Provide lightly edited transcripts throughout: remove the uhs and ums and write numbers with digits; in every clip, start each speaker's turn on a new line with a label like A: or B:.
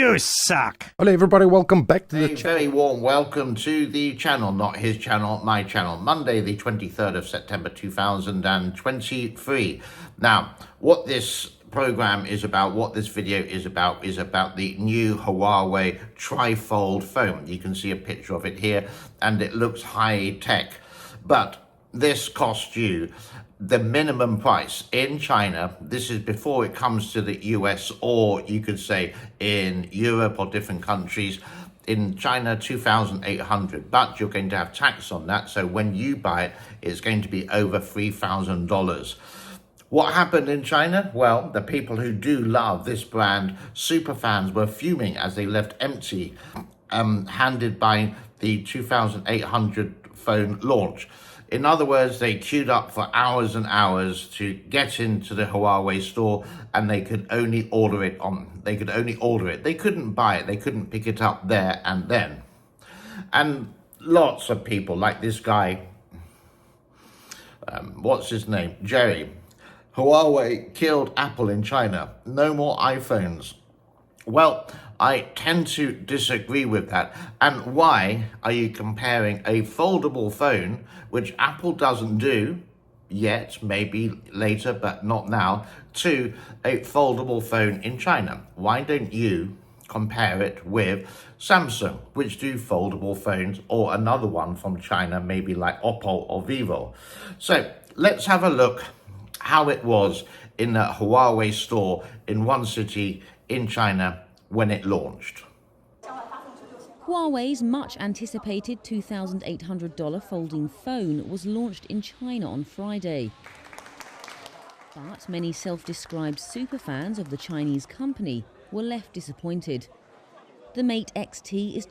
A: You suck.
B: Hello everybody, welcome back to the
C: Very warm welcome to the channel, not his channel, my channel. Monday the 23rd of September 2023. Now, what this program is about, what this video is about the new Huawei trifold phone. You can see a picture of it here and it looks high tech, but this costs you the minimum price in China. This is before it comes to the US, or you could say in Europe or different countries. In China, 2,800, but you're going to have tax on that. So when you buy it, it's going to be over $3,000. What happened in China? Well, the people who do love this brand, super fans, were fuming as they left empty, handed by the 2,800 phone launch. In other words, they queued up for hours and hours to get into the Huawei store, and they could only order it. They couldn't buy it. They couldn't pick it up there and then. And lots of people, like this guy, what's his name? Jerry. Huawei killed Apple in China. No more iPhones. Well, I tend to disagree with that. And why are you comparing a foldable phone, which Apple doesn't do yet, maybe later, but not now, to a foldable phone in China? Why don't you compare it with Samsung, which do foldable phones, or another one from China, maybe like Oppo or Vivo? So let's have a look how it was in the Huawei store in one city in China when it launched.
D: Huawei's much anticipated $2,800 folding phone was launched in China on Friday. But many self-described superfans of the Chinese company were left disappointed. The Mate XT is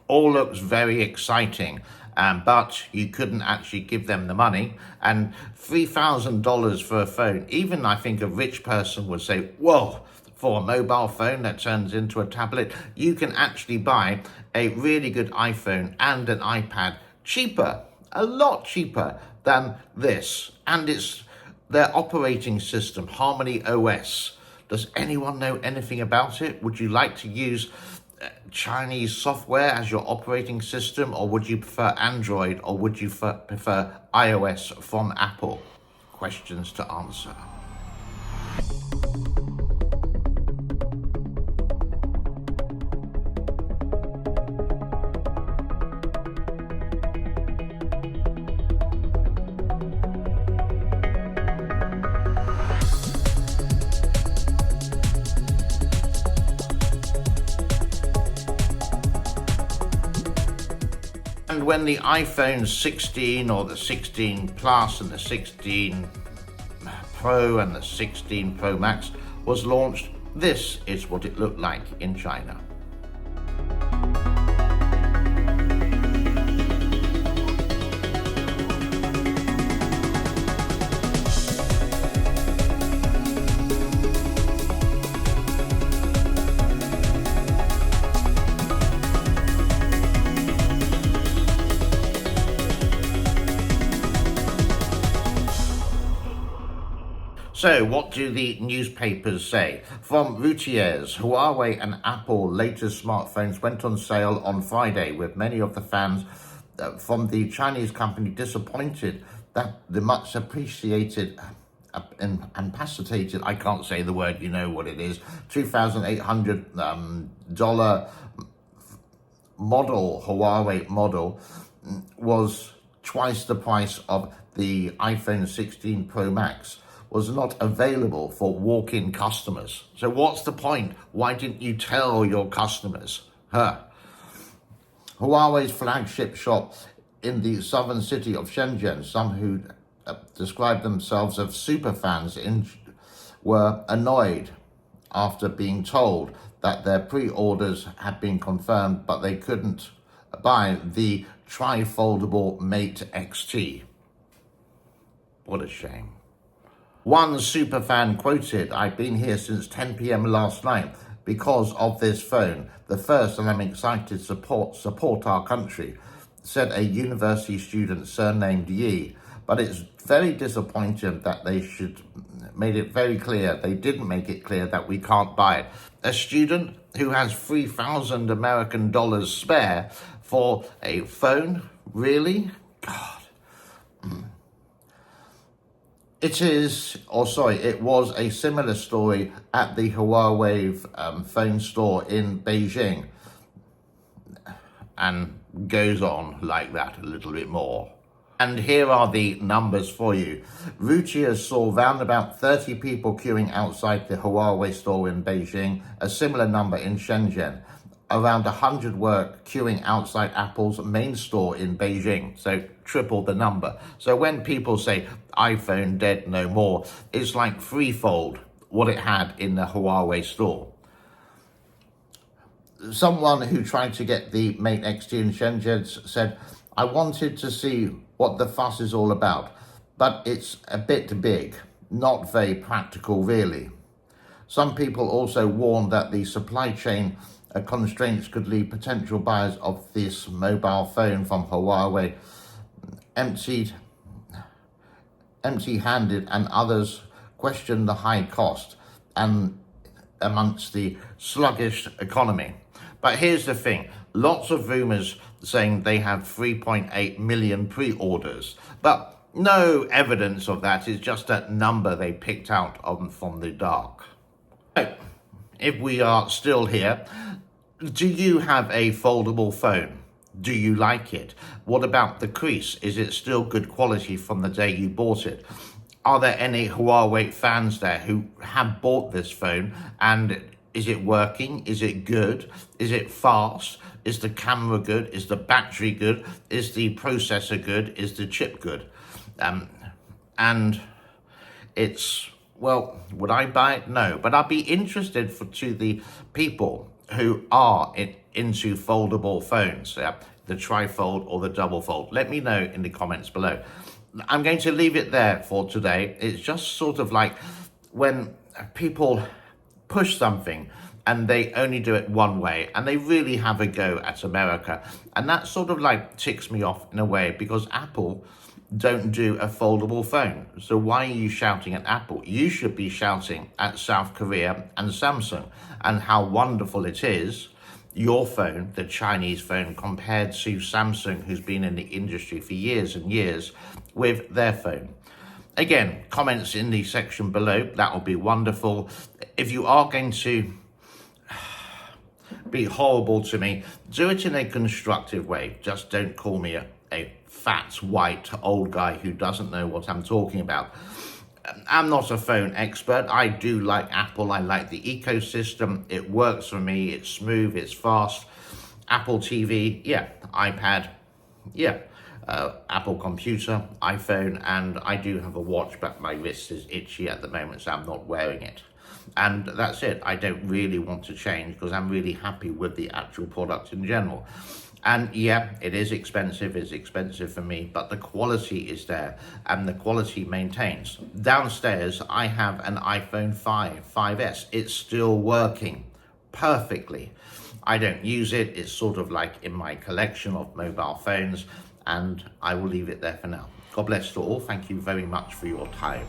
C: all looks very exciting, but you couldn't actually give them the money. And $3,000 for a phone, even I think a rich person would say, whoa, for a mobile phone that turns into a tablet. You can actually buy a really good iPhone and an iPad cheaper, a lot cheaper than this. And it's their operating system, Harmony OS. Does anyone know anything about it? Would you like to use Chinese software as your operating system, or would you prefer Android, or would you prefer iOS from Apple? Questions to answer. And when the iPhone 16 or the 16 Plus and the 16 Pro and the 16 Pro Max was launched, this is what it looked like in China. So what do the newspapers say? From Reuters, Huawei and Apple latest smartphones went on sale on Friday, with many of the fans from the Chinese company disappointed that the much appreciated and capacitated, I can't say the word, you know what it is, $2,800 model, Huawei model, was twice the price of the iPhone 16 Pro Max. Was not available for walk-in customers. So what's the point? Why didn't you tell your customers? Huawei's flagship shop in the southern city of Shenzhen, some who described themselves as super fans were annoyed after being told that their pre-orders had been confirmed, but they couldn't buy the tri-foldable Mate XT. What a shame. One superfan quoted, "I've been here since 10 p.m. last night because of this phone. The first, and I'm excited to support our country," said a university student surnamed Yi. But it's very disappointing that they didn't make it clear that we can't buy it. A student, who has 3,000 American dollars spare for a phone? Really? God. It was a similar story at the Huawei phone store in Beijing, and goes on like that a little bit more. And here are the numbers for you. Reuters saw round about 30 people queuing outside the Huawei store in Beijing, a similar number in Shenzhen. Around 100 were queuing outside Apple's main store in Beijing, so triple the number. So when people say iPhone dead no more, it's like threefold what it had in the Huawei store. Someone who tried to get the Mate XT in Shenzhen said, I wanted to see what the fuss is all about, but it's a bit big, not very practical really. Some people also warned that the supply chain constraints could leave potential buyers of this mobile phone from Huawei empty-handed, and others questioned the high cost and amongst the sluggish economy. But here's the thing, lots of rumors saying they have 3.8 million pre-orders, but no evidence of that. It's just a number they picked out from the dark. So, if we are still here, do you have a foldable phone? Do you like it? What about the crease? Is it still good quality from the day you bought it? Are there any Huawei fans there who have bought this phone, and is it working? Is it good? Is it fast? Is the camera good? Is the battery good? Is the processor good? Is the chip good? And it's, well, would I buy it? No, but I'd be interested to the people who are into foldable phones, the trifold or the double fold. Let me know in the comments below. I'm going to leave it there for today. It's just sort of like when people push something and they only do it one way and they really have a go at America. And that sort of like ticks me off in a way, because Apple don't do a foldable phone. So why are you shouting at Apple? You should be shouting at South Korea and Samsung and how wonderful it is, your phone, the Chinese phone, compared to Samsung, who's been in the industry for years and years with their phone. Again, comments in the section below, that will be wonderful. If you are going to be horrible to me, do it in a constructive way. Just don't call me a fat, white, old guy who doesn't know what I'm talking about. I'm not a phone expert. I do like Apple. I like the ecosystem. It works for me. It's smooth. It's fast. Apple TV, yeah. iPad, yeah. Apple computer, iPhone, and I do have a watch, but my wrist is itchy at the moment, so I'm not wearing it. And that's it. I don't really want to change because I'm really happy with the actual product in general. And yeah, it is expensive. It's expensive for me, but the quality is there and the quality maintains. Downstairs, I have an iPhone 5S. It's still working perfectly. I don't use it. It's sort of like in my collection of mobile phones, and I will leave it there for now. God bless you all. Thank you very much for your time.